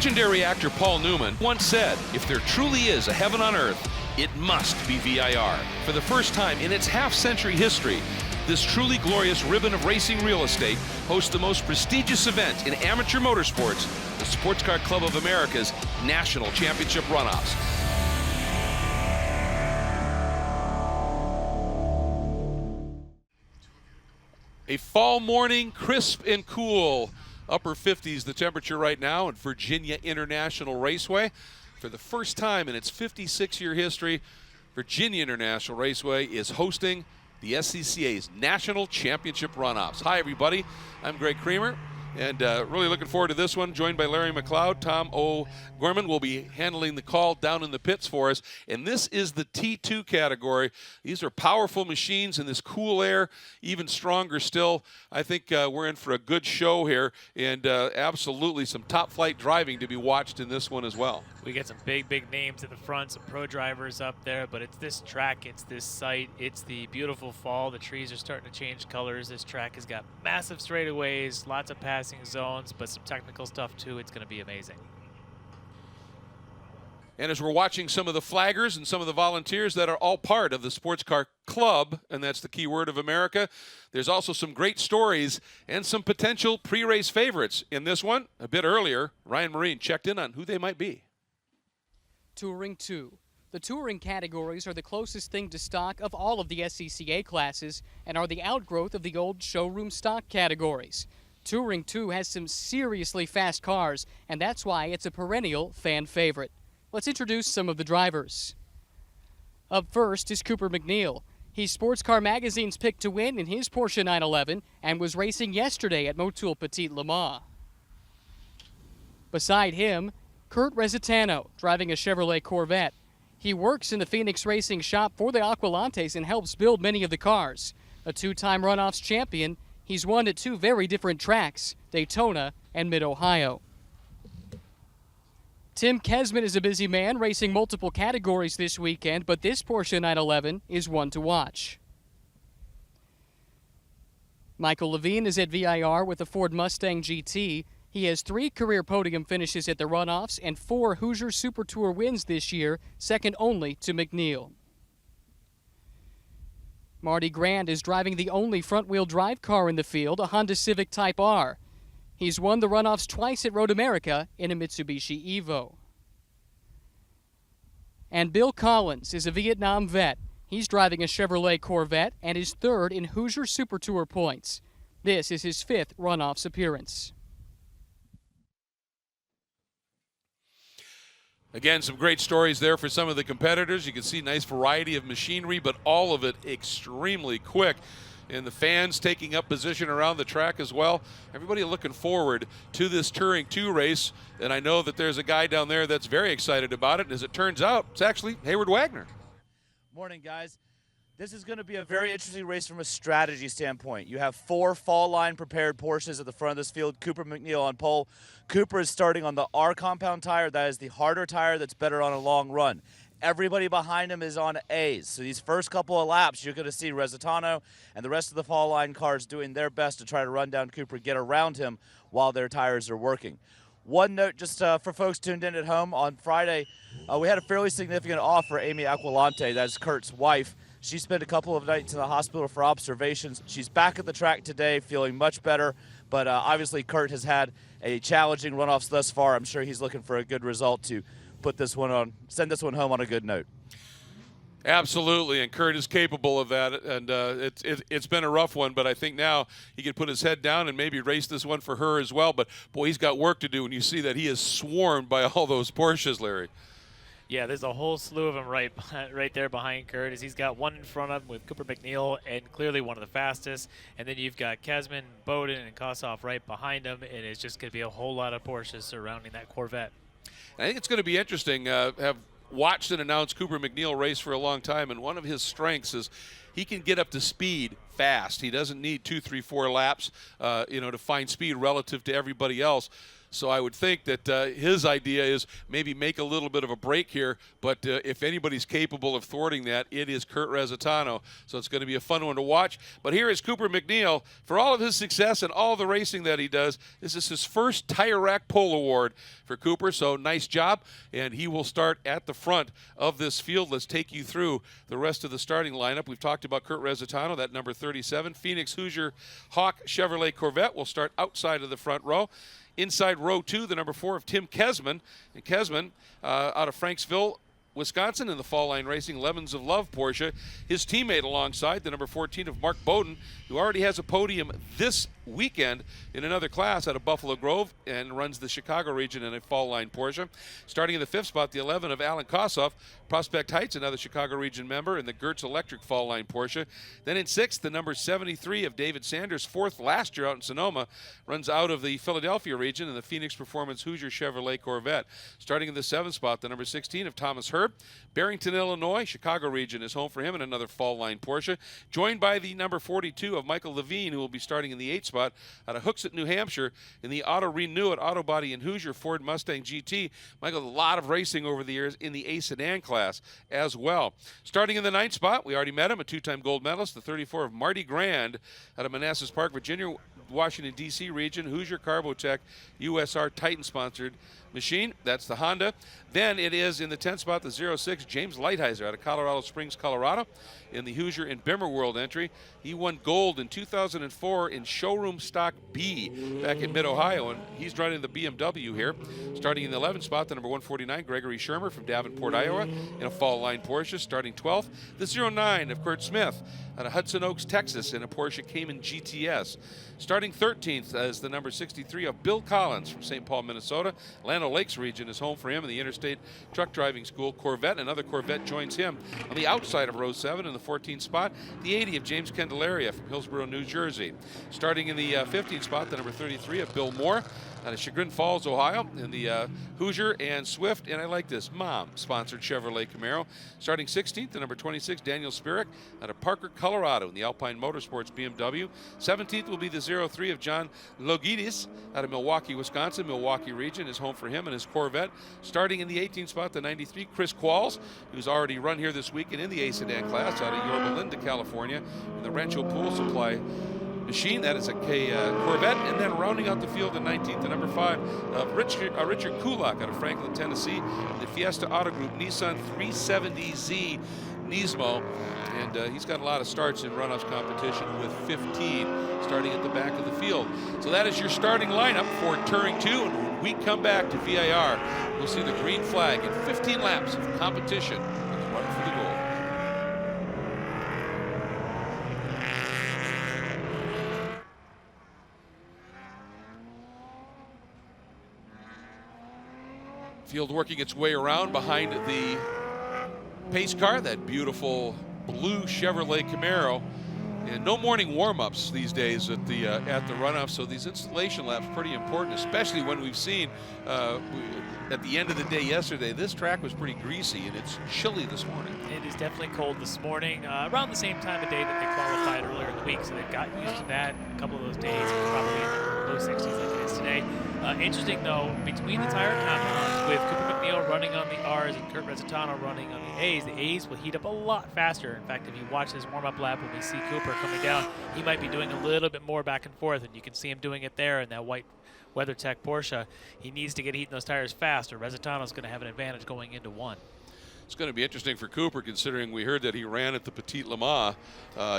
Legendary actor Paul Newman once said, if there truly is a heaven on earth, it must be VIR. For the first time in its half-century history, this truly glorious ribbon of racing real estate hosts the most prestigious event in amateur motorsports, the Sports Car Club of America's National Championship Runoffs. A fall morning, crisp and cool, upper 50s the temperature right now at Virginia International Raceway. For the first time in its 56-year history, Virginia International Raceway is hosting the SCCA's National Championship Runoffs. Hi, everybody. I'm Greg Creamer, and really looking forward to this one. Joined by Larry McLeod. Tom O'Gorman will be handling the call down in the pits for us. And this is the T2 category. These are powerful machines in this cool air, even stronger still. I think we're in for a good show here, and absolutely some top-flight driving to be watched in this one as well. We get some big names at the front, some pro drivers up there, but it's this track, it's this site, it's the beautiful fall. The trees are starting to change colors. This track has got massive straightaways, lots of passing zones, but some technical stuff too. It's going to be amazing. And as we're watching some of the flaggers and some of the volunteers that are all part of the Sports Car Club, and that's the key word of America, there's also some great stories and some potential pre-race favorites. In this one, a bit earlier, Ryan Marine checked in on who they might be. Touring 2. The touring categories are the closest thing to stock of all of the SCCA classes and are the outgrowth of the old showroom stock categories. Touring 2 has some seriously fast cars, and that's why it's a perennial fan favorite. Let's introduce some of the drivers. Up first is Cooper McNeil. He's Sports Car Magazine's pick to win in his Porsche 911 and was racing yesterday at Motul Petit Le Mans. Beside him, Kurt Resitano, driving a Chevrolet Corvette. He works in the Phoenix Racing shop for the Aqualantes and helps build many of the cars. A two-time Runoffs champion, he's won at two very different tracks, Daytona and Mid-Ohio. Tim Kesman is a busy man racing multiple categories this weekend, but this Porsche 911 is one to watch. Michael Levine is at VIR with a Ford Mustang GT. He has 3 career podium finishes at the Runoffs and 4 Hoosier Super Tour wins this year, second only to McNeil. Marty Grand is driving the only front-wheel drive car in the field, a Honda Civic Type R. He's won the Runoffs twice at Road America in a Mitsubishi Evo. And Bill Collins is a Vietnam vet. He's driving a Chevrolet Corvette and is third in Hoosier Super Tour points. This is his 5th Runoffs appearance. Again, some great stories there for some of the competitors. You can see nice variety of machinery, but all of it extremely quick. And the fans taking up position around the track as well. Everybody looking forward to this Touring 2 race. And I know that there's a guy down there that's very excited about it. And as it turns out, it's actually Hayward Wagner. Morning, guys. This is going to be a very interesting race from a strategy standpoint. You have 4 fall line prepared Porsches at the front of this field. Cooper McNeil on pole. Cooper is starting on the R compound tire. That is the harder tire that's better on a long run. Everybody behind him is on A's. So these first couple of laps, you're going to see Resitano and the rest of the fall line cars doing their best to try to run down Cooper, get around him while their tires are working. One note just for folks tuned in at home, on Friday, we had a fairly significant off for Amy Aquilante. That's Kurt's wife. She spent a couple of nights in the hospital for observations. She's back at the track today, feeling much better. But obviously, Kurt has had a challenging runoffs thus far. I'm sure he's looking for a good result to put this one on, send this one home on a good note. Absolutely, and Kurt is capable of that, and it's been a rough one, but I think now he can put his head down and maybe race this one for her as well. But boy, he's got work to do, and you see that he is swarmed by all those Porsches, Larry. Yeah, there's a whole slew of them right there behind Kurt, as he's got one in front of him with Cooper McNeil, and clearly one of the fastest. And then you've got Kesman, Bowden, and Kossoff right behind him, and it's just going to be a whole lot of Porsches surrounding that Corvette. I think it's going to be interesting. Have watched and announced Cooper McNeil race for a long time, and one of his strengths is he can get up to speed fast. He doesn't need 2, 3, 4 laps, to find speed relative to everybody else. So I would think that his idea is maybe make a little bit of a break here, but if anybody's capable of thwarting that, it is Kurt Rezzitano. So it's going to be a fun one to watch. But here is Cooper McNeil. For all of his success and all the racing that he does, this is his first Tire Rack Pole Award for Cooper, so nice job. And he will start at the front of this field. Let's take you through the rest of the starting lineup. We've talked about Kurt Rezzitano, that number 37. Phoenix Hoosier Hawk Chevrolet Corvette will start outside of the front row. Inside row 2, the number 4 of Tim Kesman. And Kesman out of Franksville, Wisconsin, in the Fall Line Racing Lemons of Love Porsche. His teammate alongside, the number 14 of Mark Bowden, who already has a podium this weekend in another class out of Buffalo Grove and runs the Chicago region in a Fall Line Porsche. Starting in the 5th spot, the 11 of Alan Kossoff, Prospect Heights, another Chicago region member in the Gertz Electric Fall Line Porsche. Then in 6th, the number 73 of David Sanders, 4th last year out in Sonoma, runs out of the Philadelphia region in the Phoenix Performance Hoosier Chevrolet Corvette. Starting in the 7th spot, the number 16 of Thomas Herb, Barrington, Illinois, Chicago region is home for him in another Fall Line Porsche. Joined by the number 42 of Michael Levine, who will be starting in the 8th spot out of Hooksett, New Hampshire, in the Auto Renew at Auto Body and Hoosier Ford Mustang GT. Michael, a lot of racing over the years in the A sedan class as well. Starting in the 9th spot, we already met him, a 2-time gold medalist, the 34 of Marty Grand out of Manassas Park, Virginia, Washington, D.C. region, Hoosier Carbotech, USR Titan-sponsored machine. That's the Honda. Then it is in the 10th spot, the 06, James Lighthizer out of Colorado Springs, Colorado, in the Hoosier and Bimmer World entry. He won gold in 2004 in Showroom Stock B back in Mid-Ohio, and he's driving the BMW here. Starting in the 11th spot, the number 149, Gregory Shermer from Davenport, Iowa, in a Fall Line Porsche. Starting 12th, the 09 of Kurt Smith out of Hudson Oaks, Texas, in a Porsche Cayman GTS. Starting 13th as the number 63 of Bill Collins from St. Paul, Minnesota. Land Lakes region is home for him in the Interstate Truck Driving School. Corvette, another Corvette joins him on the outside of row 7 in the 14th spot. The 80 of James Candelaria from Hillsborough, New Jersey. Starting in the 15th spot, the number 33 of Bill Moore out of Chagrin Falls, Ohio, in the Hoosier and Swift, and I like this, Mom-sponsored Chevrolet Camaro. Starting 16th, the number 26, Daniel Spirik out of Parker, Colorado, in the Alpine Motorsports BMW. 17th will be the 03 of John Logidis out of Milwaukee, Wisconsin. Milwaukee region is home for him and his Corvette. Starting in the 18th spot, the 93, Chris Qualls, who's already run here this weekend in the A sedan class out of Yorba Linda, California, in the Rancho Pool Supply machine. That is a Corvette. And then rounding out the field in 19th, the number 5 of Richard Kulak out of Franklin, Tennessee, the Fiesta Auto Group Nissan 370Z Nismo. And he's got a lot of starts in Runoffs competition with 15 starting at the back of the field. So that is your starting lineup for Touring 2. And when we come back to VIR, we'll see the green flag in 15 laps of competition with the run for the gold. Field working its way around behind the pace car, that beautiful blue Chevrolet Camaro. And no morning warm-ups these days at the runoff, so these installation laps pretty important, especially when we've seen at the end of the day yesterday, this track was pretty greasy and it's chilly this morning. It is definitely cold this morning, around the same time of day that they qualified earlier in the week, so they've gotten used to that. A couple of those days, probably in the low 60s like it is today. Interesting though, between the tire compounds, with Cooper McNeil running on the R's and Kurt Rezzitano running on the A's will heat up a lot faster. In fact, if you watch this warm-up lap when we see Cooper coming down, he might be doing a little bit more back and forth, and you can see him doing it there in that white WeatherTech Porsche. He needs to get heating those tires fast, or Rezzitano's going to have an advantage going into 1. It's going to be interesting for Cooper, considering we heard that he ran at the Petit Le Mans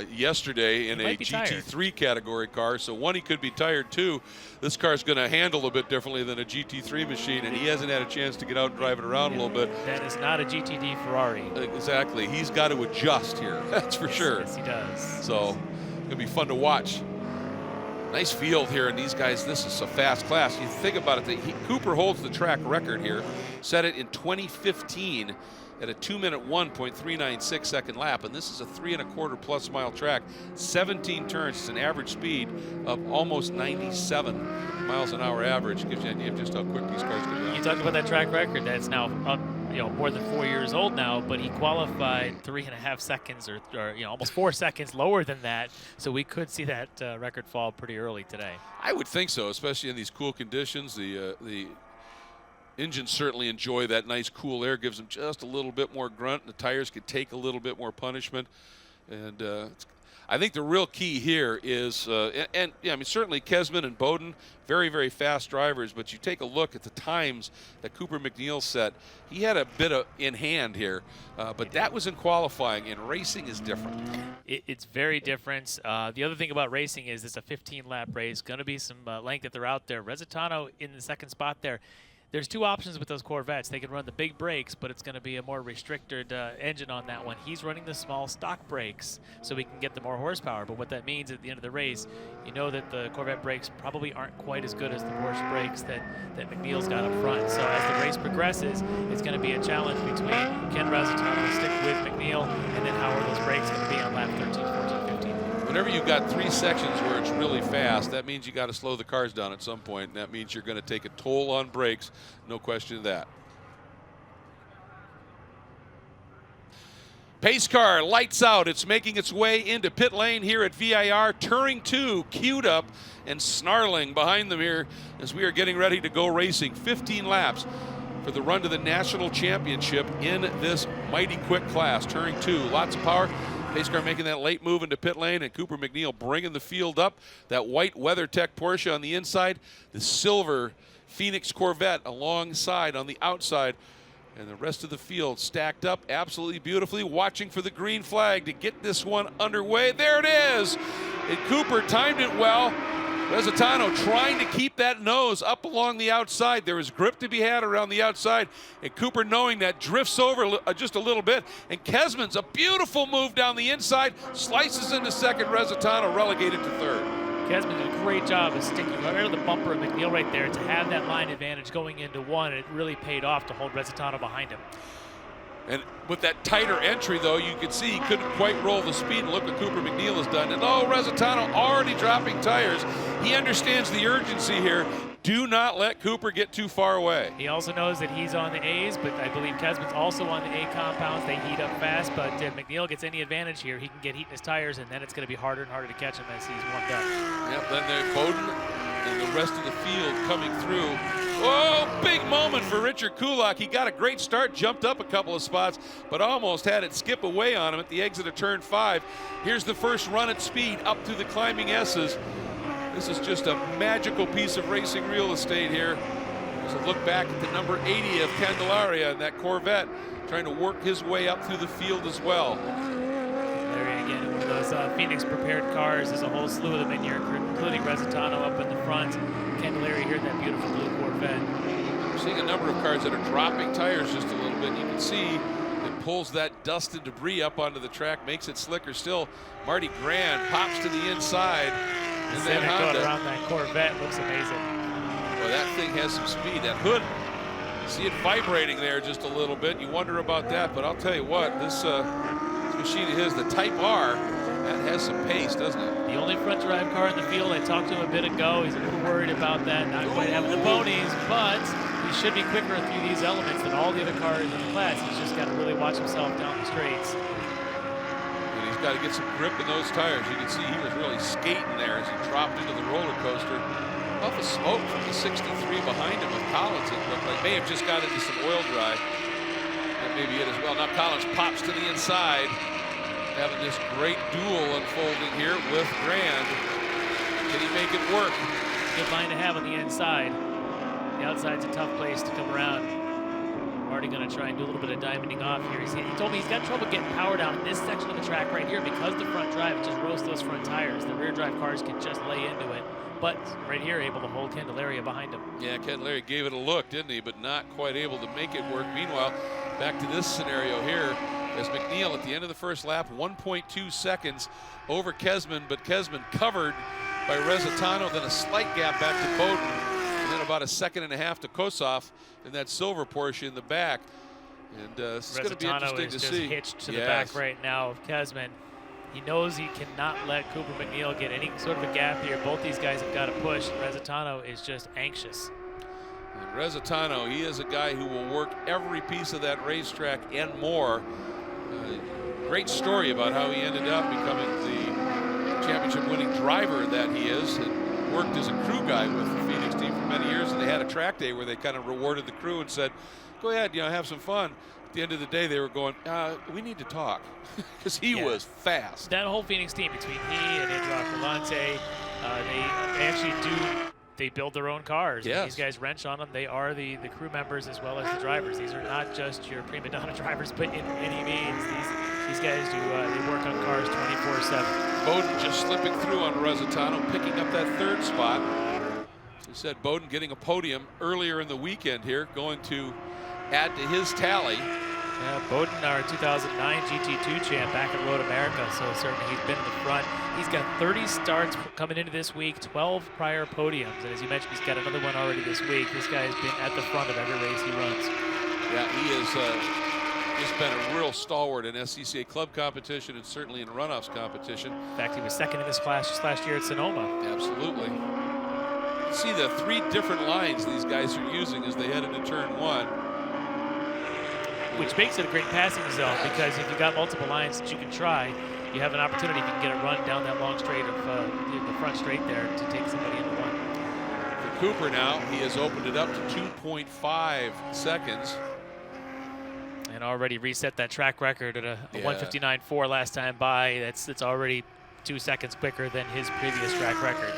yesterday in a GT3 category car. So one, he could be tired. 2, this car's going to handle a bit differently than a GT3 machine, and he hasn't had a chance to get out and drive it around a little bit. That is not a GTD Ferrari. Exactly. He's got to adjust here. That's for sure. Yes, he does. So it's going to be fun to watch. Nice field here, and these guys, this is a fast class. You think about it, Cooper holds the track record here, set it in 2015 at a 2-minute 1.396 second lap, and this is a 3¼ plus mile track, 17 turns. It's an average speed of almost 97 miles an hour average. Gives you an idea of just how quick these cars can go. You talked about that track record. That's now more than 4 years old now, but he qualified 3.5 seconds or almost 4 seconds lower than that. So we could see that record fall pretty early today. I would think so, especially in these cool conditions. The engines certainly enjoy that nice cool air, gives them just a little bit more grunt, and the tires could take a little bit more punishment. And I think the real key here is, certainly Kesman and Bowden, very, very fast drivers, but you take a look at the times that Cooper McNeil set. He had a bit in hand here, but that was in qualifying, and racing is different. It's very different. The other thing about racing is it's a 15-lap race. Going to be some length that they're out there. Resitano in the second spot there. There's two options with those Corvettes. They can run the big brakes, but it's going to be a more restricted engine on that one. He's running the small stock brakes so we can get the more horsepower. But what that means at the end of the race, you know that the Corvette brakes probably aren't quite as good as the Porsche brakes that McNeil's got up front. So as the race progresses, it's going to be a challenge between can Resitano stick with McNeil, and then how are those brakes going to be on lap 13, 14, 15. Whenever you've got three sections where it's really fast, that means you got to slow the cars down at some point, and that means you're going to take a toll on brakes. No question of that. Pace car lights out. It's making its way into pit lane here at VIR. Turning 2 queued up and snarling behind them here as we are getting ready to go racing. 15 laps for the run to the national championship in this mighty quick class. Turning 2, lots of power. Pace car making that late move into pit lane, and Cooper McNeil bringing the field up. That white WeatherTech Porsche on the inside, the silver Phoenix Corvette alongside on the outside, and the rest of the field stacked up absolutely beautifully, watching for the green flag to get this one underway. There it is, and Cooper timed it well. Resitano trying to keep that nose up along the outside. There is grip to be had around the outside, and Cooper, knowing that, drifts over just a little bit, and Kesman's a beautiful move down the inside, slices into second. Resitano relegated to third. Kesman did a great job of sticking right under the bumper of McNeil right there to have that line advantage going into one, and it really paid off to hold Resitano behind him. And with that tighter entry, though, you could see he couldn't quite roll the speed. And look what Cooper McNeil has done. And Resitano already dropping tires. He understands the urgency here. Do not let Cooper get too far away. He also knows that he's on the A's, but I believe Kesman's also on the A compounds. They heat up fast, but if McNeil gets any advantage here, he can get heat in his tires, and then it's going to be harder and harder to catch him as he's warmed up. Yep, then there's Bowden and the rest of the field coming through. Oh, big moment for Richard Kulak. He got a great start, jumped up a couple of spots, but almost had it skip away on him at the exit of turn 5. Here's the first run at speed up through the climbing S's. This is just a magical piece of racing real estate here. There's a look back at the number 80 of Candelaria and that Corvette trying to work his way up through the field as well. There again, one of those Phoenix prepared cars. There's a whole slew of them in here, including Resitano up in the front. Candelaria here in that beautiful blue Corvette. We're seeing a number of cars that are dropping tires just a little bit. You can see it pulls that dust and debris up onto the track, makes it slicker still. Marty Grand pops to the inside. And then Honda around that Corvette looks amazing. Well, that thing has some speed. That hood, see it vibrating there just a little bit. You wonder about that, but I'll tell you what, this machine of his, the Type R, that has some pace, doesn't it? The only front drive car in the field. I talked to him a bit ago. He's a little worried about that, not quite having the ponies, but he should be quicker through these elements than all the other cars in the class. He's just got to really watch himself down the straights. And he's got to get some grip in those tires. You can see he was really skating there as he dropped into the roller coaster. Puff of smoke from the 63 behind him with Collins, it looked like. May have just got into some oil dry. That may be it as well. Now Collins pops to the inside, having this great duel unfolding here with Grand. Can he make it work? Good line to have on the inside. The outside's a tough place to come around. Marty going to try and do a little bit of diamonding off here. He told me he's got trouble getting power down in this section of the track right here because the front drive just roasts those front tires. The rear drive cars can just lay into it. But right here, able to hold Candelaria behind him. Yeah, Candelaria gave it a look, didn't he? But not quite able to make it work. Meanwhile, back to this scenario here, as McNeil at the end of the first lap, 1.2 seconds over Kesman, but Kesman covered by Resitano, then a slight gap back to Bowden, and then about a second and a half to Kossoff in that silver Porsche in the back. And this is going to be interesting to see. Resitano is just hitched to the back right now of Kesman. He knows he cannot let Cooper McNeil get any sort of a gap here. Both these guys have got to push. Resitano is just anxious. And Rezzitano, he is a guy who will work every piece of that racetrack and more. Great story about how he ended up becoming the championship-winning driver that he is, and worked as a crew guy with the Phoenix team for many years. And they had a track day where they kind of rewarded the crew and said, "Go ahead, have some fun." At the end of the day, they were going, "We need to talk," because he was fast. That whole Phoenix team, between he and Andrew Aquilante, they actually they build their own cars. Yes. These guys wrench on them. They are the crew members as well as the drivers. These are not just your prima donna drivers, but in any means, these guys do they work on cars 24/7. Bowden just slipping through on Rezzitano, picking up that third spot. As I said, Bowden getting a podium earlier in the weekend here, going to add to his tally. Bowden, our 2009 GT2 champ back at Road America, so certainly he's been in the front. He's got 30 starts coming into this week, 12 prior podiums, and as you mentioned, he's got another one already this week. This guy has been at the front of every race he runs. Yeah, he has just been a real stalwart in SCCA club competition and certainly in runoffs competition. In fact, he was second in this class just last year at Sonoma. Absolutely. See the 3 different lines these guys are using as they head into turn 1. Which makes it a great passing zone, because if you've got multiple lines that you can try, you have an opportunity if you can get a run down that long straight of the front straight there to take somebody into one. For Cooper now, he has opened it up to 2.5 seconds. And already reset that track record at a 1:59.4 last time by. That's already 2 seconds quicker than his previous track record.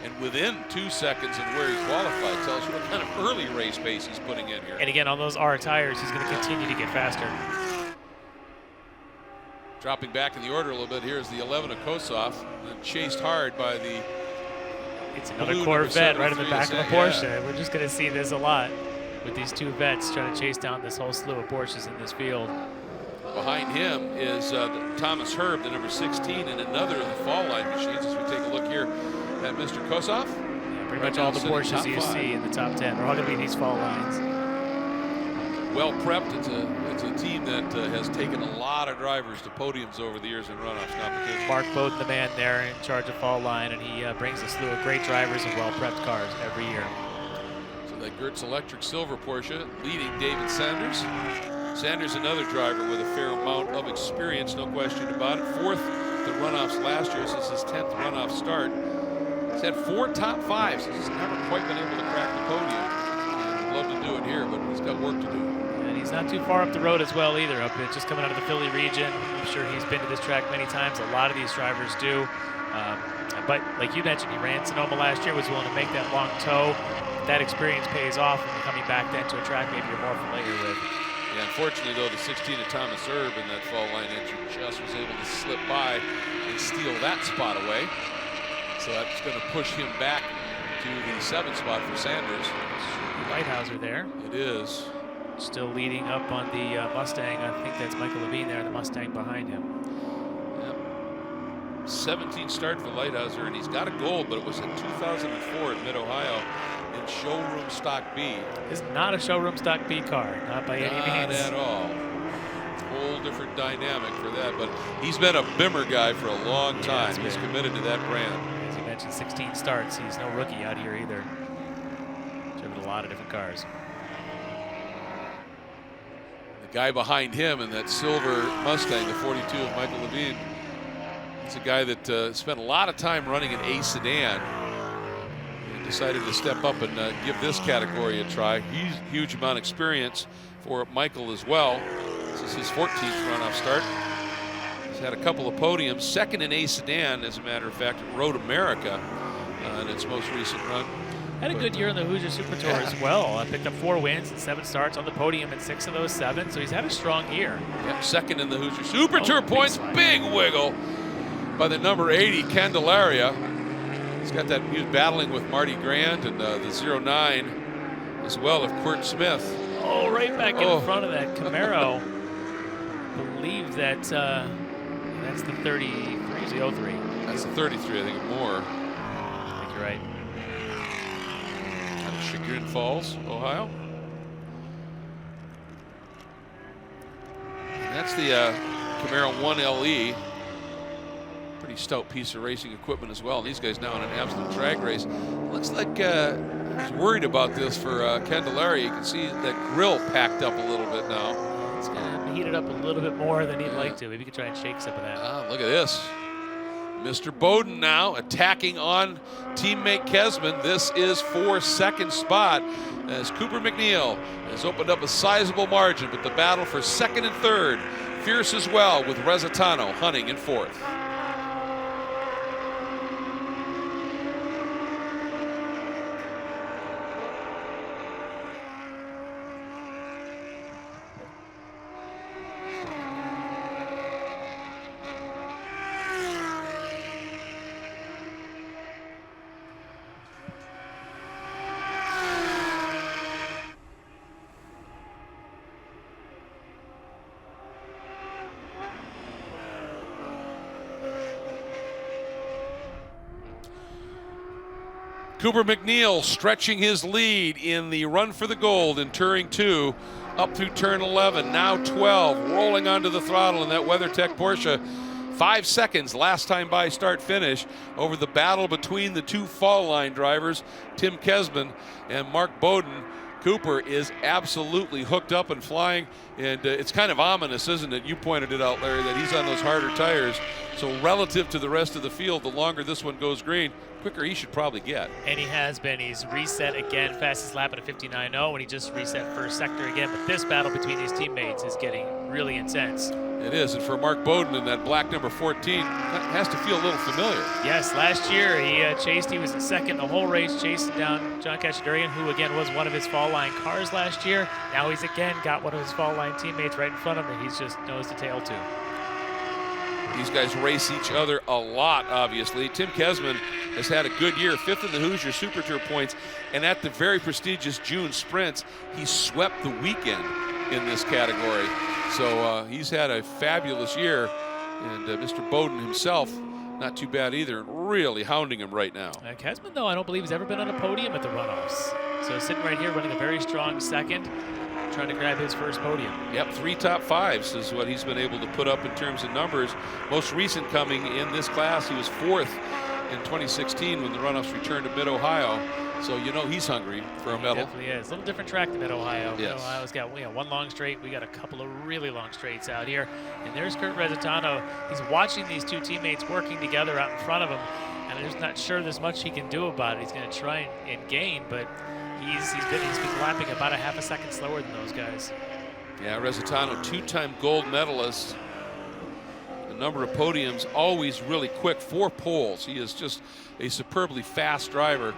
And within 2 seconds of where he's qualified tells you what kind of early race pace he's putting in here. And again, on those R tires, he's going to continue to get faster. Dropping back in the order a little bit, here's the 11 of Kosov, and chased hard by the It's another blue Corvette right in the number back of a 73, Porsche. yeah. We're just going to see this a lot with these two vets trying to chase down this whole slew of Porsches in this field. Behind him is Thomas Herb, the number 16, and another of the fall line machines as we take a look here at Mr. Kosov. Yeah, pretty much all the Porsches you see in the top 10 are all going to be these fall lines. Well prepped. It's a team that has taken a lot of drivers to podiums over the years in runoffs competition. Mark Bowden, the man there in charge of fall line, and he brings a slew of great drivers and well-prepped cars every year. So that Gertz Electric Silver Porsche leading David Sanders. Sanders, another driver with a fair amount of experience, no question about it. 4th the runoffs last year. This is his 10th runoff start. He's had 4 top 5s. He's never quite been able to crack the podium. And would love to do it here, but he's got work to do. And he's not too far up the road as well either. Just coming out of the Philly region. I'm sure he's been to this track many times. A lot of these drivers do. But like you mentioned, he ran Sonoma last year, was willing to make that long tow. That experience pays off when you're coming back then to a track maybe you're more familiar with. Yeah, unfortunately, though, the 16 of Thomas Herb in that fall line entry just was able to slip by and steal that spot away. So that's going to push him back to the 7th spot for Sanders. Lighthouser there. It is. Still leading up on the Mustang. I think that's Michael Levine there, the Mustang behind him. Yep. 17 start for Lighthouser, and he's got a gold, but it was in 2004 at Mid-Ohio in showroom stock B. This is not a showroom stock B car, not by any means. Not at all. Whole different dynamic for that, but he's been a Bimmer guy for a long time. Yeah, he's committed to that brand. As you mentioned, 16 starts. He's no rookie out here either. Driven a lot of different cars. The guy behind him in that silver Mustang, the 42 of Michael Levine, he's a guy that spent a lot of time running an A sedan. Decided to step up and give this category a try. Huge amount of experience for Michael as well. This is his 14th runoff start. He's had a couple of podiums, 2nd in A sedan, as a matter of fact, at Road America in its most recent run. Had a good year in the Hoosier Super Tour as well. Picked up 4 wins and 7 starts on the podium in 6 of those 7, so he's had a strong year. Yep, 2nd in the Hoosier Super Tour points. Big wiggle by the number 80, Candelaria. He's got that, he was battling with Marty Grant and the 09 as well of Quirt Smith. Oh, right back in front of that Camaro. I believe that that's the 33, is the 03? That's the 33, I think more. I think you're right. Out of Chagrin Falls, Ohio. And that's the Camaro 1LE. Pretty stout piece of racing equipment as well. These guys now in an absolute drag race. Looks like he's worried about this for Candelaria. You can see that grill packed up a little bit now. It's going to heat it up a little bit more than he'd like to. Maybe he could try and shake some of that. Look at this. Mr. Bowden now attacking on teammate Kesman. This is for second spot as Cooper McNeil has opened up a sizable margin, but the battle for second and third fierce as well, with Resitano hunting in fourth. Cooper McNeil stretching his lead in the run for the gold in turning 2 up through turn 11, now 12, rolling onto the throttle in that WeatherTech Porsche. 5 seconds last time by start finish over the battle between the two fall line drivers, Tim Kesman and Mark Bowden. Cooper is absolutely hooked up and flying, and it's kind of ominous, isn't it? You pointed it out, Larry, that he's on those harder tires. So relative to the rest of the field, the longer this one goes green, quicker he should probably get. And he has been. He's reset again, fastest lap at a 59.0, and he just reset first sector again. But this battle between these teammates is getting really intense. It is, and for Mark Bowden in that black number 14, that has to feel a little familiar. Yes, last year he was in second the whole race, chasing down John Cacciadurian, who again was one of his fall line cars last year. Now he's again got one of his fall line teammates right in front of him that he's just nose to tail to. These guys race each other a lot, obviously. Tim Kesman has had a good year, 5th in the Hoosier Super Tour points, and at the very prestigious June Sprints, he swept the weekend in this category. So he's had a fabulous year, and Mr. Bowden himself, not too bad either, really hounding him right now. Kesman, though, I don't believe has ever been on a podium at the Runoffs. So sitting right here running a very strong second, trying to grab his first podium. Yep, 3 top 5s is what he's been able to put up in terms of numbers. Most recent coming in this class, he was 4th in 2016 when the Runoffs returned to Mid-Ohio. So you know he's hungry for a medal. He definitely is. A little different track than Mid-Ohio. Yes. Mid-Ohio's got one long straight. We got a couple of really long straights out here. And there's Kurt Resitano. He's watching these two teammates working together out in front of him. And I'm just not sure there's much he can do about it. He's going to try and gain, but he's been lapping about a half a second slower than those guys. Yeah, Resitano, 2-time gold medalist. A number of podiums, always really quick, 4 poles. He is just a superbly fast driver.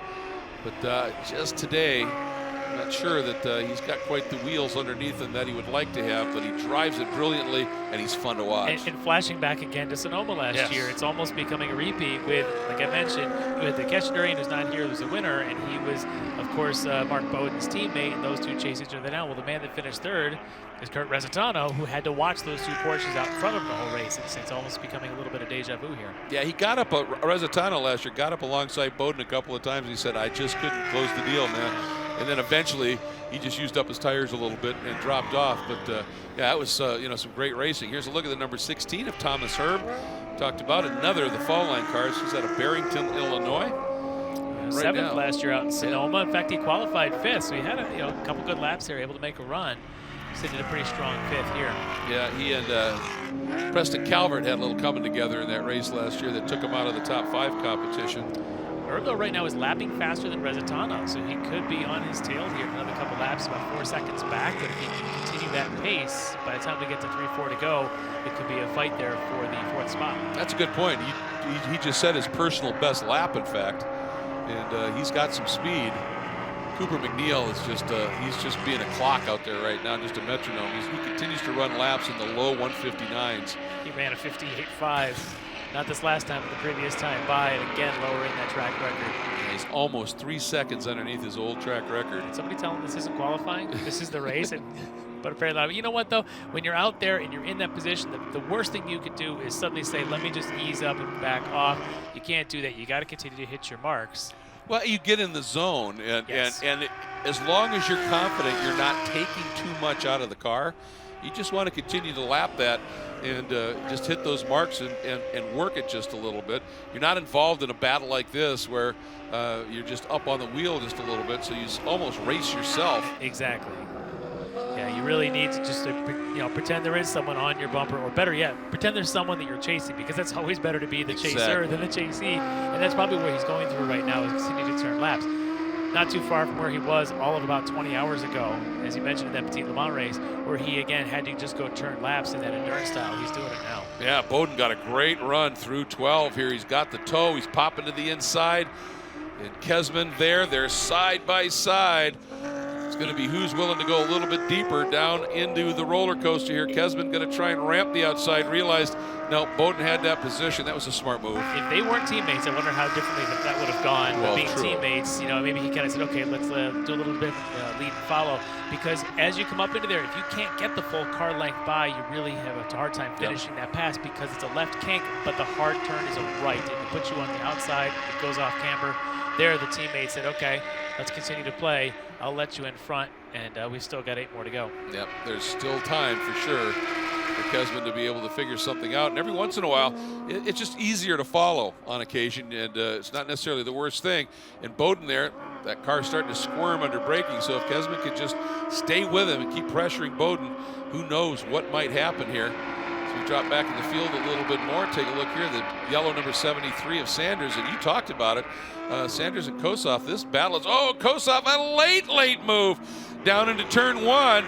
But just today, I'm not sure that he's got quite the wheels underneath him that he would like to have, but he drives it brilliantly, and he's fun to watch. And flashing back again to Sonoma last year, it's almost becoming a repeat with, like I mentioned, with the Cacciadurian who's not here, who's a winner, and he was, of course, Mark Bowden's teammate, and those two chase each other down. Well, the man that finished third is Kurt Resitano, who had to watch those two Porsches out in front of him the whole race. It's almost becoming a little bit of deja vu here. Yeah, he got up, Resitano last year, got up alongside Bowden a couple of times. He said, I just couldn't close the deal, man. And then eventually, he just used up his tires a little bit and dropped off. But yeah, it was some great racing. Here's a look at the number 16 of Thomas Herb. Talked about another of the fall line cars. He's out of Barrington, Illinois. Right 7th last year out in Sonoma. In fact, he qualified 5th, so he had a couple good laps there, able to make a run. Sitting at a pretty strong 5th here. Yeah, he and Preston Calvert had a little coming together in that race last year that took him out of the top 5 competition. Herb, though, right now is lapping faster than Resitano, so he could be on his tail here for another couple laps, about 4 seconds back. But if he can continue that pace, by the time we get to 3-4 to go, it could be a fight there for the 4th spot. That's a good point. He just set his personal best lap, in fact, and he's got some speed. Cooper McNeil is he's just being a clock out there right now, just a metronome. He continues to run laps in the low 159s. He ran a 58.5. Not this last time, but the previous time by, and again lowering that track record. Yeah, he's almost 3 seconds underneath his old track record. Did somebody tell him this isn't qualifying? This is the race. But apparently, you know what though? When you're out there and you're in that position, the worst thing you could do is suddenly say, let me just ease up and back off. You can't do that. You got to continue to hit your marks. Well, you get in the zone, and as long as you're confident you're not taking too much out of the car, You just want to continue to lap that and just hit those marks and work it just a little bit. You're not involved in a battle like this where you're just up on the wheel just a little bit, so you almost race yourself. Exactly. Yeah, you really need to just pretend there is someone on your bumper, or better yet, pretend there's someone that you're chasing, because that's always better to be the chaser than the chasee, and that's probably what he's going through right now, is continuing to turn laps. Not too far from where he was all of about 20 hours ago, as you mentioned in that Petit Le Mans race, where he again had to just go turn laps in that endurance style. He's doing it now. Yeah, Bowden got a great run through 12 here. He's got the toe, he's popping to the inside, and Kesman they're side by side. It's going to be who's willing to go a little bit deeper down into the roller coaster here. Kesman going to try and ramp the outside. Realized, no, Bowden had that position. That was a smart move. If they weren't teammates, I wonder how differently that would have gone. Well, but being true. teammates, maybe he kind of said, okay, let's do a little bit lead and follow. Because as you come up into there, if you can't get the full car length by, you really have a hard time finishing that pass, because it's a left kink, but the hard turn is a right. If it puts you on the outside, it goes off camber. There, the teammates said, okay, let's continue to play. I'll let you in front, and we've still got 8 more to go. Yep, there's still time for sure for Kesman to be able to figure something out. And every once in a while, it's just easier to follow on occasion, and it's not necessarily the worst thing. And Bowden there, that car's starting to squirm under braking, so if Kesman could just stay with him and keep pressuring Bowden, who knows what might happen here. So we drop back in the field a little bit more. Take a look here, the yellow number 73 of Sanders, and you talked about it. Sanders and Kossoff, this battle is, Kossoff, a late move down into turn 1.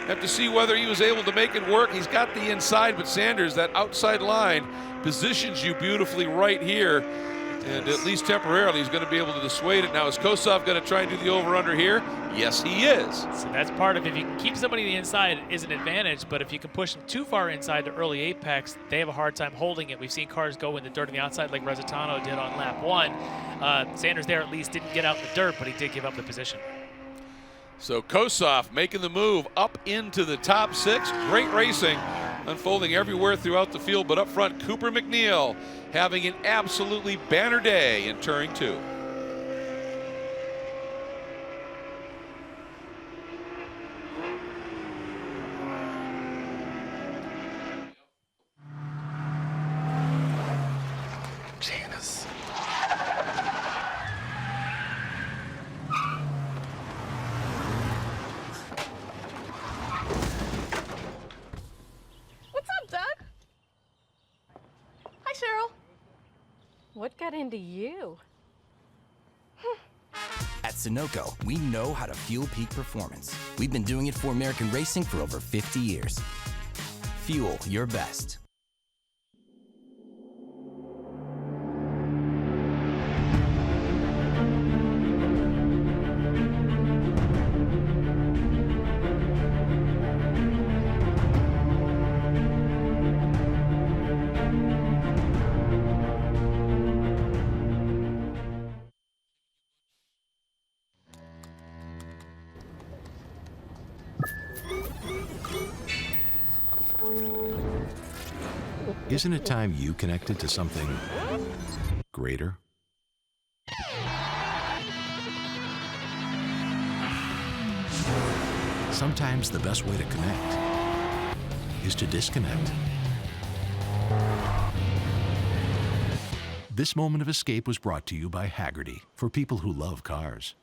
Have to see whether he was able to make it work. He's got the inside, but Sanders, that outside line, positions you beautifully right here. And at least temporarily, he's going to be able to dissuade it. Now, is Kossoff going to try and do the over-under here? Yes, he is. So that's part of, if you can keep somebody on the inside, it is an advantage, but if you can push them too far inside the early apex, they have a hard time holding it. We've seen cars go in the dirt on the outside like Resitano did on lap 1. Sanders there at least didn't get out in the dirt, but he did give up the position. So Kossoff making the move up into the top 6. Great racing unfolding everywhere throughout the field, but up front, Cooper McNeil having an absolutely banner day in turn 2. Janice. What's up, Doug? Hi, Cheryl. What got into you? At Sunoco, we know how to fuel peak performance. We've been doing it for American racing for over 50 years. Fuel your best. Isn't it time you connected to something greater? Sometimes the best way to connect is to disconnect. This moment of escape was brought to you by Haggerty, for people who love cars.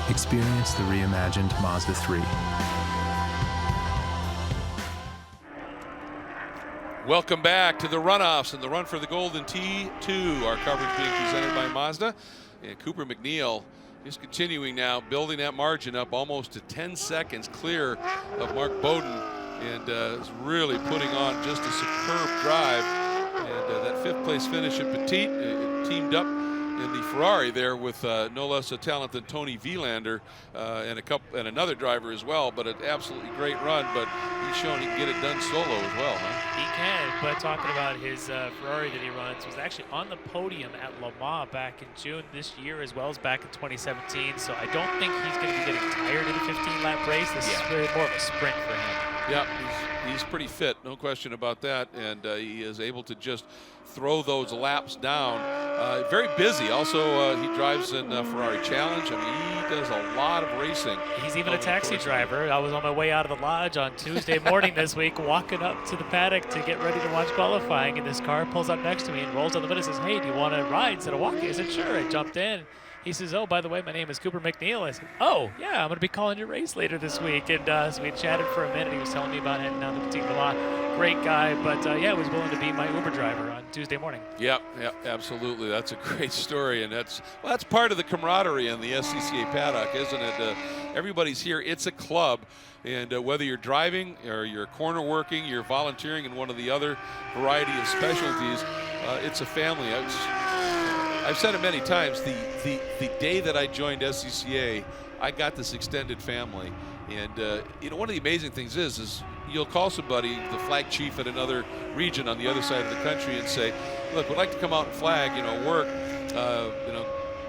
Experience the reimagined Mazda 3. Welcome back to the Runoffs and the run for the Golden T2. Our coverage being presented by Mazda. And Cooper McNeil is continuing now, building that margin up almost to 10 seconds clear of Mark Bowden, and is really putting on just a superb drive. And that 5th place finish at Petit, teamed up in the Ferrari there with no less a talent than Tony Vilander and another driver as well. But an absolutely great run. But he's shown he can get it done solo as well, huh? He can, but talking about his Ferrari that he runs, was actually on the podium at Le Mans back in June this year as well as back in 2017. So I don't think he's going to be getting tired in a 15-lap race. This is really more of a sprint for him. Yeah, he's pretty fit, no question about that, and he is able to just throw those laps down. Very busy. Also, he drives in Ferrari Challenge. I mean, he does a lot of racing. He's even a taxi driver. I was on my way out of the lodge on Tuesday morning this week, walking up to the paddock to get ready to watch qualifying, and this car pulls up next to me and rolls down the window and says, "Hey, do you want to ride instead of walking?" I said, "Sure." I jumped in. He says, "Oh, by the way, my name is Cooper McNeil." I said, "Oh, yeah, I'm going to be calling your race later this week." And so we chatted for a minute. He was telling me about heading down to Petit Milan. Great guy, but yeah, was willing to be my Uber driver on Tuesday morning. Yep, absolutely. That's a great story, and that's part of the camaraderie in the SCCA paddock, isn't it? Everybody's here. It's a club, and whether you're driving or you're corner working, you're volunteering in one of the other variety of specialties, it's a family. I've said it many times, the day that I joined SCCA, I got this extended family. And one of the amazing things is you'll call somebody, the flag chief at another region on the other side of the country, and say, "Look, we'd like to come out and flag, work,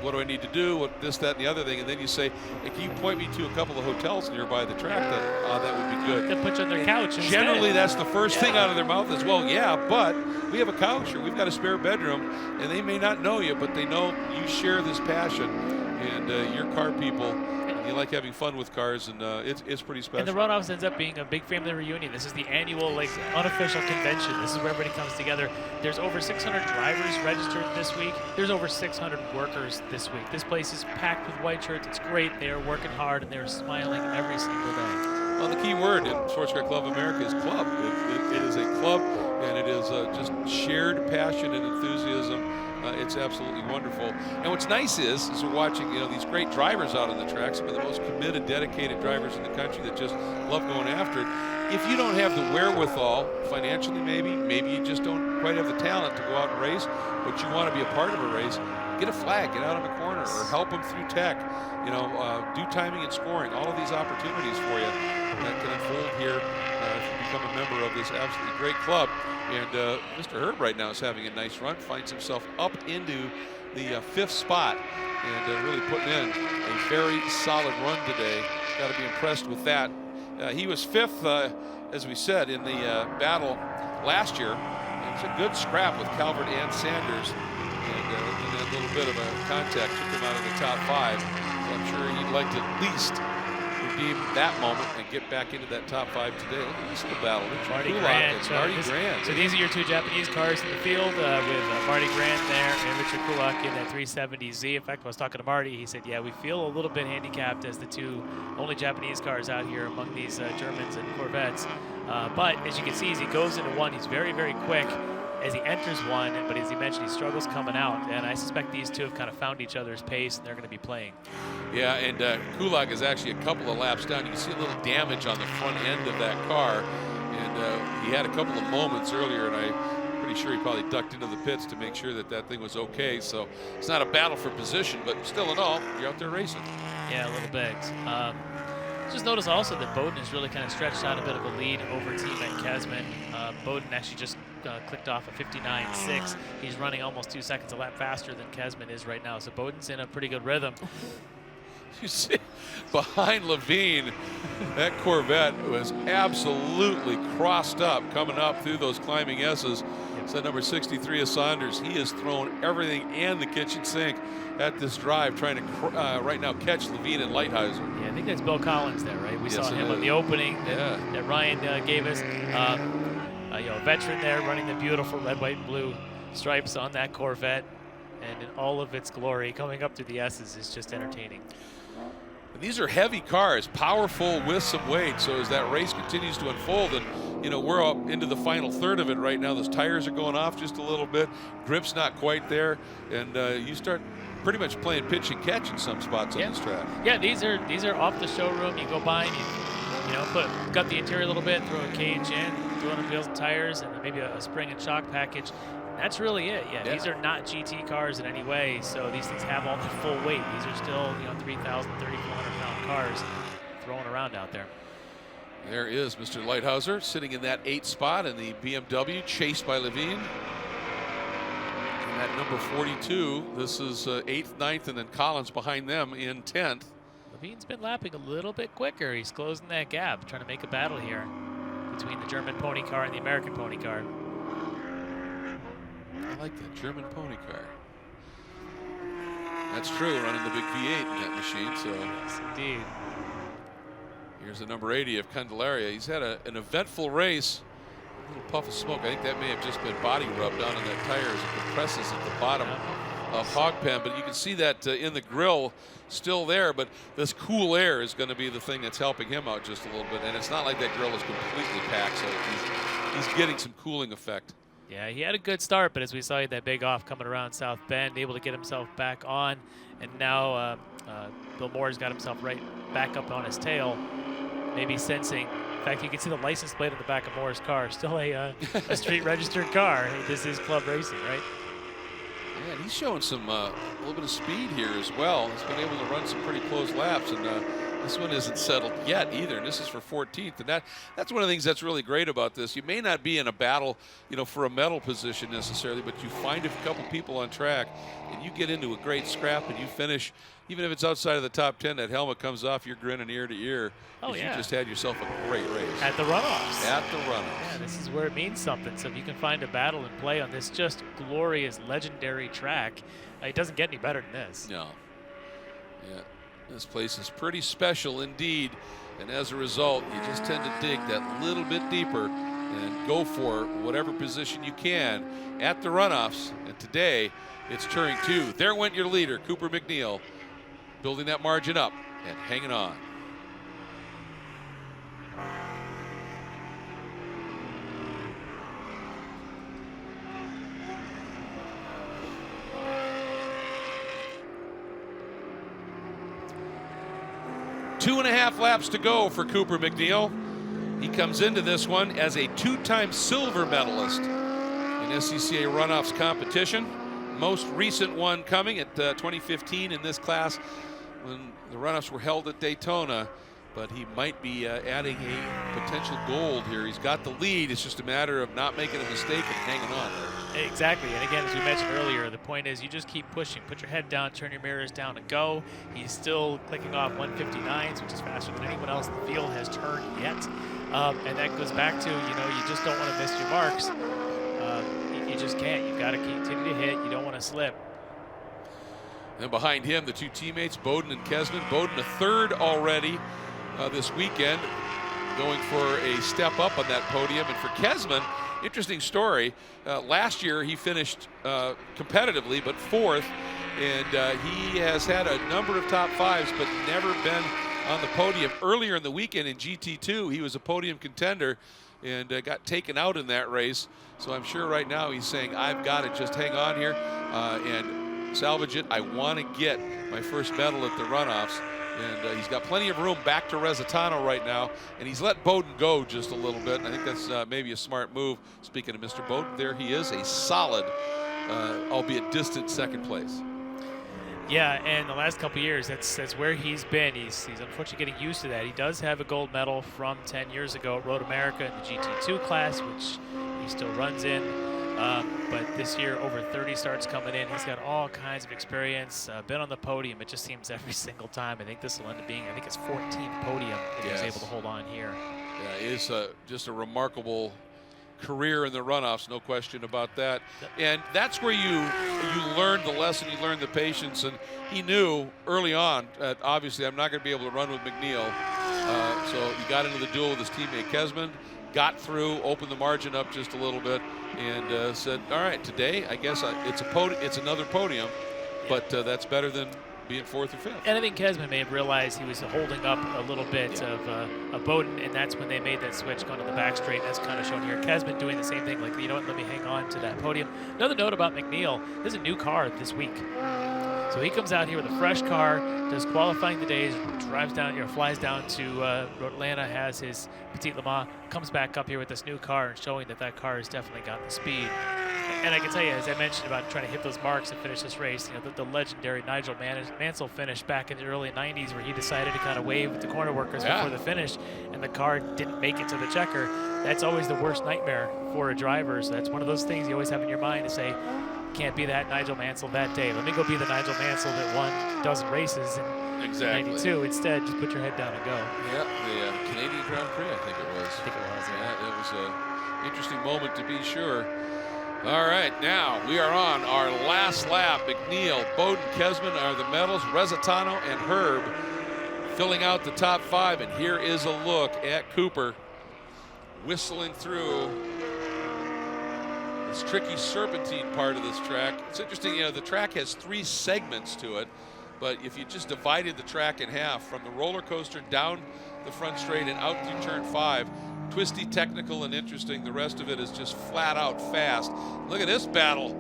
what do I need to do, what this, that, and the other thing?" And then you say, "Hey, can you point me to a couple of hotels nearby the track that would be good?" They'll put you on their couch instead. Generally, that's the first thing out of their mouth is, "Well, yeah, but we have a couch or we've got a spare bedroom," and they may not know you, but they know you share this passion, and you're car people. You like having fun with cars, and it's pretty special. And the Runoffs ends up being a big family reunion. This is the annual, unofficial convention. This is where everybody comes together. There's over 600 drivers registered this week. There's over 600 workers this week. This place is packed with white shirts. It's great. They are working hard, and they're smiling every single day. Well, the key word in Sports Car Club of America is club. It is a club, and it is just shared passion and enthusiasm. It's absolutely wonderful. And what's nice is we're watching, these great drivers out on the track, some of the most committed, dedicated drivers in the country that just love going after it. If you don't have the wherewithal, financially maybe you just don't quite have the talent to go out and race, but you want to be a part of a race, get a flag, get out on the corner, or help them through tech. Do timing and scoring. All of these opportunities for you that can unfold here if you become a member of this absolutely great club. And Mr. Herb right now is having a nice run, finds himself up into the 5th spot, and really putting in a very solid run today. Got to be impressed with that. He was 5th, as we said, in the battle last year. It was a good scrap with Calvert and Sanders, and a little bit of a contact took him out of the top 5. So I'm sure he'd like to at least redeem that moment and get back into that top 5 today. Look at this little battle. Marty Grant. So these are your two Japanese cars in the field with Marty Grant there and Richard Kulak in that 370Z. In fact, I was talking to Marty. He said, yeah, we feel a little bit handicapped as the two only Japanese cars out here among these Germans and Corvettes. But as you can see, as he goes into one, he's very, very quick as he enters one, but as he mentioned, he struggles coming out, and I suspect these two have kind of found each other's pace, and they're going to be playing. Yeah, and Kulak is actually a couple of laps down. You can see a little damage on the front end of that car, and he had a couple of moments earlier, and I'm pretty sure he probably ducked into the pits to make sure that that thing was okay. So it's not a battle for position, but still in all, you're out there racing. Yeah, a little bit. Just notice also that Bowden has really kind of stretched out a bit of a lead over teammate Kazman. Bowden actually just clicked off a 59.6. He's running almost 2 seconds a lap faster than Kazman is right now. So Bowden's in a pretty good rhythm. You see, behind Levine, that Corvette was absolutely crossed up coming up through those climbing S's. It's that number 63 of Saunders. He has thrown everything and the kitchen sink at this drive, trying to right now catch Levine and Lighthizer. Yeah, I think that's Bill Collins there, right? We saw him on the opening that Ryan gave us. A veteran there running the beautiful red, white, and blue stripes on that Corvette, and in all of its glory, coming up through the S's is just entertaining. And these are heavy cars, powerful with some weight. So as that race continues to unfold, and we're up into the final third of it right now. Those tires are going off just a little bit, grip's not quite there, and you start pretty much playing pitch and catch in some spots on this track. Yeah, these are off the showroom. You go by and you gut the interior a little bit, throw a cage in, throw on the wheels and tires, and maybe a spring and shock package. That's really it. Yeah, these are not GT cars in any way, so these things have all the full weight. These are still, 3,000, 3,400 pound cars throwing around out there. There is Mr. Lighthouser sitting in that 8th spot in the BMW, chased by Levine. And at number 42, this is 8th, 9th, and then Collins behind them in 10th. Levine's been lapping a little bit quicker. He's closing that gap, trying to make a battle here between the German pony car and the American pony car. I like that German pony car. That's true, running the big V8 in that machine. So yes, indeed. Here's the number 80 of Candelaria. He's had an eventful race. A little puff of smoke. I think that may have just been body rub down on that tire as it compresses at the bottom of Hog Pen. But you can see that in the grill still there. But this cool air is going to be the thing that's helping him out just a little bit. And it's not like that grill is completely packed, so he's getting some cooling effect. Yeah, he had a good start, but as we saw, he had that big off coming around South Bend, able to get himself back on. And now Bill Moore's got himself right back up on his tail, maybe sensing. In fact, you can see the license plate on the back of Moore's car. Still a street registered car. Hey, this is club racing, right? Yeah, and he's showing some a little bit of speed here as well. He's been able to run some pretty close laps, and this one isn't settled yet either. And this is for 14th, and that's one of the things that's really great about this. You may not be in a battle, for a medal position necessarily, but you find a couple people on track, and you get into a great scrap, and you finish. Even if it's outside of the top 10, that helmet comes off, you're grinning ear to ear. Oh, yeah. You just had yourself a great race. At the runoffs. At the runoffs. Yeah, this is where it means something. So if you can find a battle and play on this just glorious, legendary track, it doesn't get any better than this. No. Yeah, this place is pretty special indeed. And as a result, you just tend to dig that little bit deeper and go for whatever position you can at the runoffs. And today, it's turning 2. There went your leader, Cooper MacNeil, building that margin up and hanging on. Two and a half laps to go for Cooper MacNeil. He comes into this one as a 2-time silver medalist in SCCA runoffs competition. Most recent one coming at 2015 in this class when the runoffs were held at Daytona, but he might be adding a potential gold here. He's got the lead. It's just a matter of not making a mistake and hanging on. Exactly, and again, as we mentioned earlier, the point is you just keep pushing. Put your head down, turn your mirrors down, and go. He's still clicking off 159s, which is faster than anyone else in the field has turned yet. And that goes back to, you just don't want to miss your marks. You just can't. You've got to continue to hit. You don't want to slip. And behind him, the two teammates, Bowden and Kesman. Bowden a third already this weekend, going for a step up on that podium. And for Kesman, interesting story. Last year he finished competitively, but 4th, and he has had a number of top 5s, but never been on the podium. Earlier in the weekend in GT2, he was a podium contender and got taken out in that race. So I'm sure right now he's saying, I've got to just hang on here and salvage it. I want to get my first medal at the runoffs. And he's got plenty of room back to Resitano right now. And he's let Bowden go just a little bit. And I think that's maybe a smart move. Speaking of Mr. Bowden, there he is, a solid, albeit distant, 2nd place. Yeah, and the last couple of years, that's where he's been. He's unfortunately getting used to that. He does have a gold medal from 10 years ago at Road America in the GT2 class, which he still runs in. But this year, over 30 starts coming in. He's got all kinds of experience, been on the podium. It just seems every single time. I think this will end up being, his 14th podium that he's able to hold on here. Yeah, it is just a remarkable career in the runoffs, no question about that. And that's where you learn the lesson, you learn the patience, and he knew early on, obviously I'm not going to be able to run with MacNeil, so he got into the duel with his teammate Kesman, got through, opened the margin up just a little bit, and said, all right, today I guess it's another podium, but that's better than being 4th or 5th. And I think Kesman may have realized he was holding up a little bit of Bowden, and that's when they made that switch going to the back straight. That's kind of shown here. Kesman doing the same thing, like, you know what, let me hang on to that podium. Another note about MacNeil, there's a new car this week. So he comes out here with a fresh car, does qualifying the days, drives down, flies down to Atlanta, has his Petit Le Mans, comes back up here with this new car and showing that car has definitely got the speed. And I can tell you, as I mentioned about trying to hit those marks and finish this race, the legendary Nigel Mansell finish back in the early 90s where he decided to kind of wave with the corner workers before the finish, and the car didn't make it to the checker. That's always the worst nightmare for a driver. So that's one of those things you always have in your mind to say, can't be that Nigel Mansell that day. Let me go be the Nigel Mansell that won a dozen races in 92. Instead, just put your head down and go. Yeah, the Canadian Grand Prix, I think it was. I think it was, yeah. It was an interesting moment to be sure. All right, now we are on our last lap. McNeil, Bowden, Kesman are the medals. Resitano and Herb filling out the top 5. And here is a look at Cooper whistling through this tricky serpentine part of this track. It's interesting, the track has 3 segments to it, but if you just divided the track in half from the roller coaster down the front straight and out through turn 5, twisty, technical, and interesting. The rest of it is just flat out fast. Look at this battle.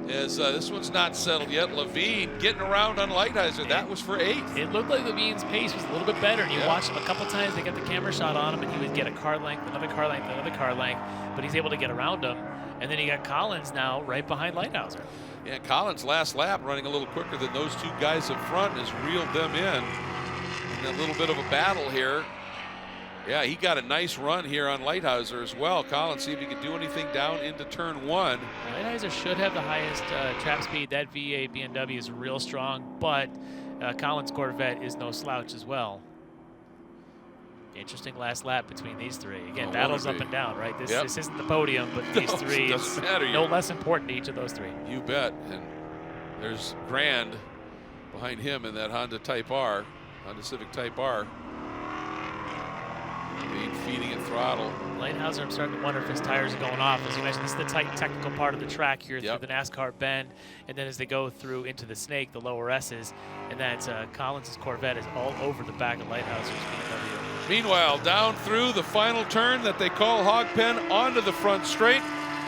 This one's not settled yet. Levine getting around on Lighthizer. That was for 8th. It looked like Levine's pace was a little bit better. And you watched him a couple times. They got the camera shot on him, and he would get a car length, another car length, another car length. But he's able to get around him. And then you got Collins now right behind Lighthouser. Yeah, Collins last lap running a little quicker than those 2 guys up front has reeled them in. And a little bit of a battle here. Yeah, he got a nice run here on Lighthouser as well. Collins, see if he can do anything down into turn 1. Lighthouser should have the highest trap speed. That V8 BMW is real strong, but Collins' Corvette is no slouch as well. Interesting last lap between these 3. Again, battles up and down, right? This isn't the podium, but these 3 doesn't matter. No less important to each of those 3. You bet. And there's Grand behind him in that Honda Type R, Honda Civic Type R. Feeding it throttle. Lighthouser, I'm starting to wonder if his tires are going off. As you mentioned, this is the tight technical part of the track here through the NASCAR bend, and then as they go through into the snake, the lower S's, and that's Collins' Corvette is all over the back of Lighthouser's BMW. Meanwhile, down through the final turn that they call Hog Pen onto the front straight.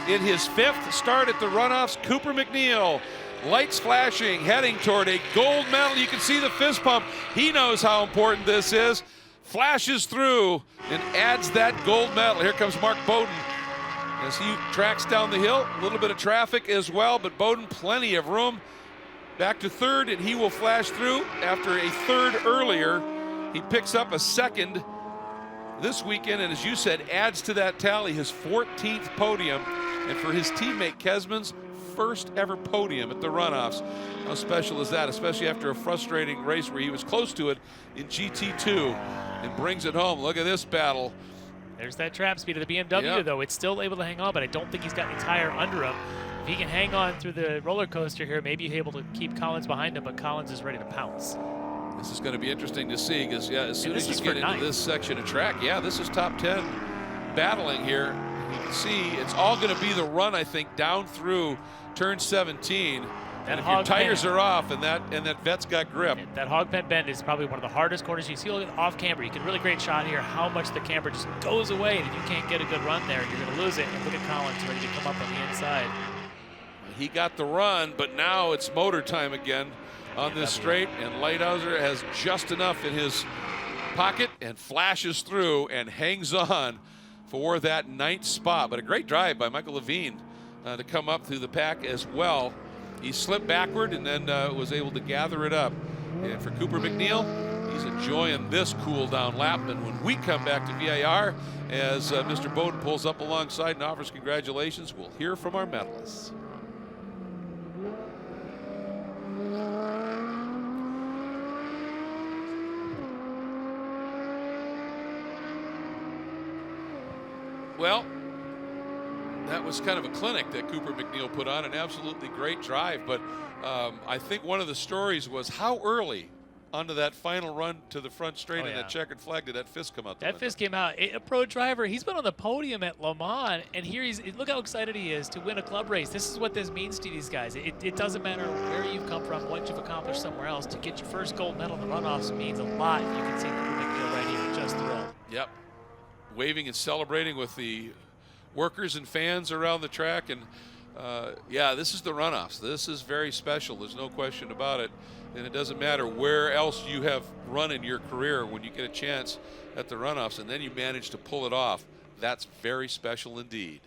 In his 5th start at the Runoffs, Cooper McNeil. Lights flashing, heading toward a gold medal. You can see the fist pump. He knows how important this is. Flashes through and adds that gold medal. Here comes Mark Bowden as he tracks down the hill. A little bit of traffic as well, but Bowden plenty of room. Back to 3rd, and he will flash through after a 3rd earlier. He picks up a 2nd this weekend, and as you said, adds to that tally his 14th podium, and for his teammate Kesman's first ever podium at the Runoffs. How special is that, especially after a frustrating race where he was close to it in GT2 and brings it home. Look at this battle. There's that trap speed of the BMW, though. It's still able to hang on, but I don't think he's got any tire under him. If he can hang on through the roller coaster here, maybe he's able to keep Collins behind him, but Collins is ready to pounce. This is going to be interesting to see because, as soon as you get into this section of track, this is top 10 battling here. You can see it's all going to be the run, I think, down through turn 17. And if your tires are off and that Vet's got grip. That Hog Pen bend is probably one of the hardest corners. You see off camber, you can really great shot here how much the camber just goes away, and if you can't get a good run there, you're going to lose it. And look at Collins ready to come up on the inside. He got the run, but now it's motor time again on this straight, and Lighthouser has just enough in his pocket and flashes through and hangs on for that 9th spot. But a great drive by Michael Levine to come up through the pack as well. He slipped backward and then was able to gather it up. And for Cooper McNeil, he's enjoying this cool down lap. And when we come back to VIR, as Mr. Bowden pulls up alongside and offers congratulations, we'll hear from our medalists. Well, that was kind of a clinic that Cooper McNeil put on, an absolutely great drive. But I think one of the stories was how early onto that final run to the front straight and that checkered flag did that fist come out. That fist came out. A pro driver, he's been on the podium at Le Mans, and here look how excited he is to win a club race. This is what this means to these guys. It doesn't matter where you've come from, what you've accomplished somewhere else. To get your first gold medal in the Runoffs means a lot. You can see Cooper McNeil right here, just thrilled. Yep. Waving and celebrating with the workers and fans around the track. And this is the Runoffs. This is very special. There's no question about it. And it doesn't matter where else you have run in your career, when you get a chance at the Runoffs and then you manage to pull it off, that's very special indeed.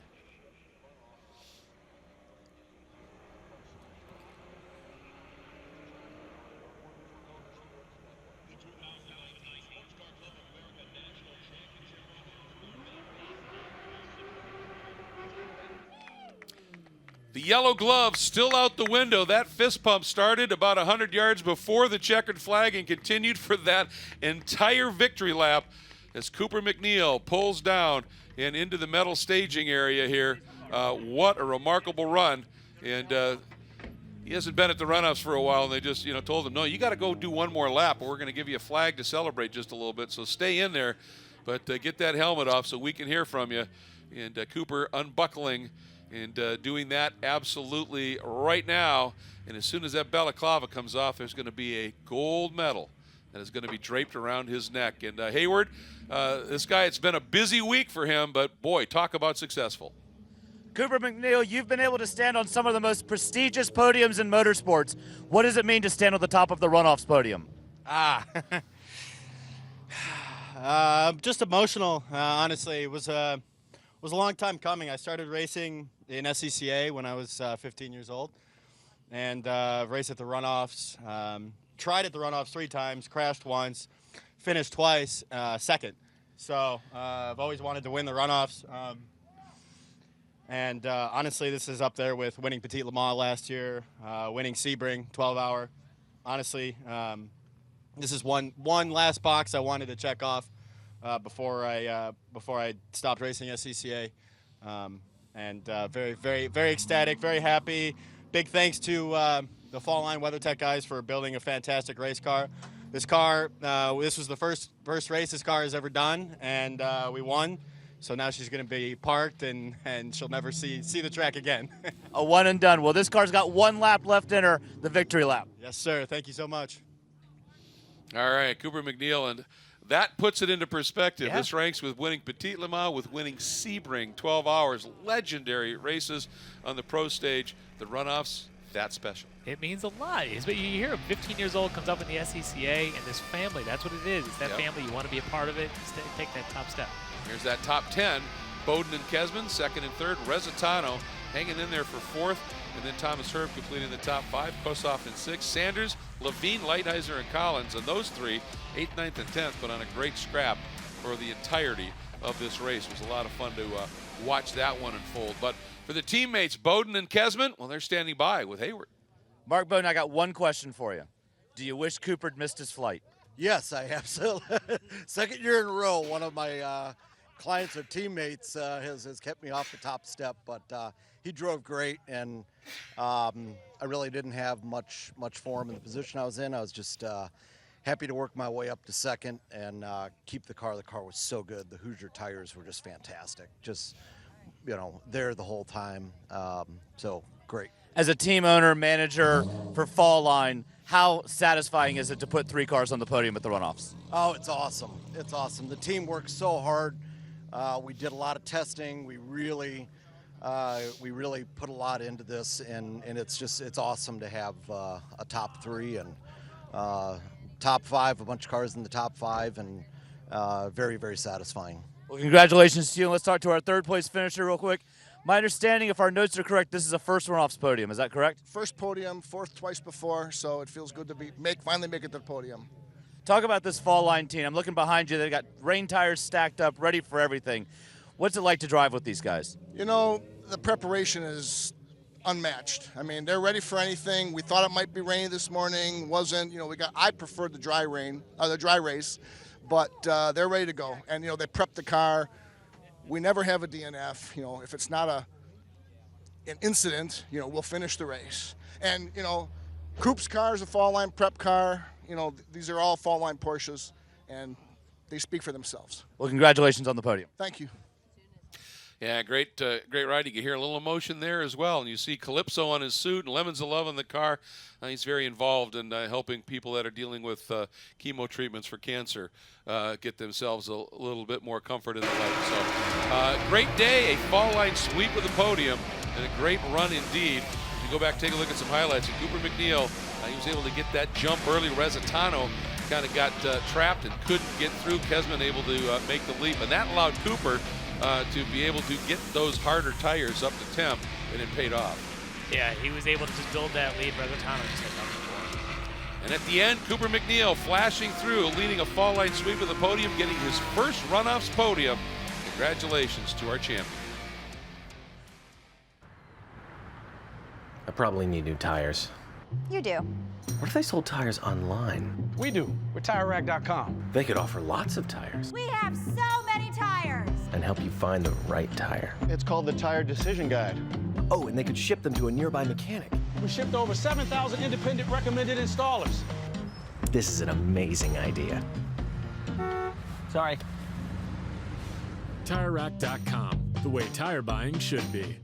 The yellow glove still out the window. That fist pump started about 100 yards before the checkered flag and continued for that entire victory lap as Cooper MacNeil pulls down and into the medal staging area here. What a remarkable run. And he hasn't been at the Runoffs for a while, and they just told him, no, you got to go do one more lap, or we're going to give you a flag to celebrate just a little bit. So stay in there, but get that helmet off so we can hear from you. And Cooper unbuckling and doing that absolutely right now. And as soon as that balaclava comes off, there's going to be a gold medal that is going to be draped around his neck. And Hayward, this guy, it's been a busy week for him, but boy, talk about successful. Cooper MacNeil, you've been able to stand on some of the most prestigious podiums in motorsports. What does it mean to stand on the top of the Runoffs podium? Just emotional, honestly. It was a long time coming. I started racing in SCCA when I was 15 years old, and raced at the Runoffs. Tried at the Runoffs 3 times, crashed once, finished twice, second. So I've always wanted to win the Runoffs. And honestly, this is up there with winning Petit Le Mans last year, winning Sebring 12-hour. Honestly, this is one last box I wanted to check off before I stopped racing SCCA. And very, very, very ecstatic, very happy. Big thanks to the Fall Line WeatherTech guys for building a fantastic race car. This car, this was the first race this car has ever done, and we won. So now she's going to be parked, and she'll never see the track again. A one and done. Well, this car's got 1 lap left in her, the victory lap. Yes, sir. Thank you so much. All right, Cooper MacNeil, and that puts it into perspective. Yeah. This ranks with winning Petit Le Mans, with winning Sebring, 12 hours, legendary races on the pro stage. The Runoffs, that's special. It means a lot. You hear a 15 years old comes up in the SCCA, and this family, that's what it is. It's that family. You want to be a part of it. Take that top step. Here's that top 10. Bowden and Kesman, second and third. Rezatano hanging in there for fourth. And then Thomas Herb completing the top 5. Kossoff in 6th. Sanders, Levine, Lighthizer, and Collins. And those 3, 8th, 9th, and 10th, but on a great scrap for the entirety of this race. It was a lot of fun to watch that one unfold. But for the teammates, Bowden and Kesman, well, they're standing by with Hayward. Mark Bowden, I got one question for you. Do you wish Cooper had missed his flight? Yes, I absolutely. Second year in a row, one of my clients or teammates has kept me off the top step, but he drove great, and I really didn't have much for him in the position I was in. I was just happy to work my way up to second and keep the car. The car was so good. The Hoosier tires were just fantastic. Just, there the whole time. So great. As a team owner, manager for Fall Line, how satisfying is it to put 3 cars on the podium at the Runoffs? Oh, it's awesome. It's awesome. The team works so hard. We did a lot of testing. We really put a lot into this, and it's awesome to have a top 3 and top 5, a bunch of cars in the top 5, and very, very satisfying. Well, congratulations to you. Let's talk to our 3rd place finisher real quick. My understanding, if our notes are correct, this is a first Runoffs podium. Is that correct? First podium, 4th twice before, so it feels good to finally make it to the podium. Talk about this Fall Line team. I'm looking behind you. They've got rain tires stacked up, ready for everything. What's it like to drive with these guys? The preparation is unmatched. I mean, they're ready for anything. We thought it might be rainy this morning. Wasn't. I preferred the dry race, but they're ready to go. And they prepped the car. We never have a DNF. If it's not an incident, we'll finish the race. And Coop's car is a Fall Line prep car. These are all Fall Line Porsches, and they speak for themselves. Well, congratulations on the podium. Thank you. Yeah, great ride. You can hear a little emotion there as well. And you see Calypso on his suit and Lemons of Love in the car. He's very involved in helping people that are dealing with chemo treatments for cancer get themselves a little bit more comfort in the life. So, great day, a Fall Line sweep of the podium, and a great run indeed. If you go back, take a look at some highlights. And Cooper MacNeil, he was able to get that jump early. Rezatano kind of got trapped and couldn't get through. Kesman able to make the leap, and that allowed Cooper to be able to get those harder tires up to temp, and it paid off. Yeah, he was able to just build that lead. Rezatano just had nothing for him. And at the end, Cooper MacNeil flashing through, leading a Fall Line sweep of the podium, getting his first Runoffs podium. Congratulations to our champion. I probably need new tires. You do. What if they sold tires online? We do. We're TireRack.com. They could offer lots of tires We have so many tires. and help you find the right tire. It's called the Tire Decision Guide. Oh, and they could ship them to a nearby mechanic. We shipped over 7,000 independent recommended installers. This is an amazing idea. Sorry. TireRack.com, the way tire buying should be.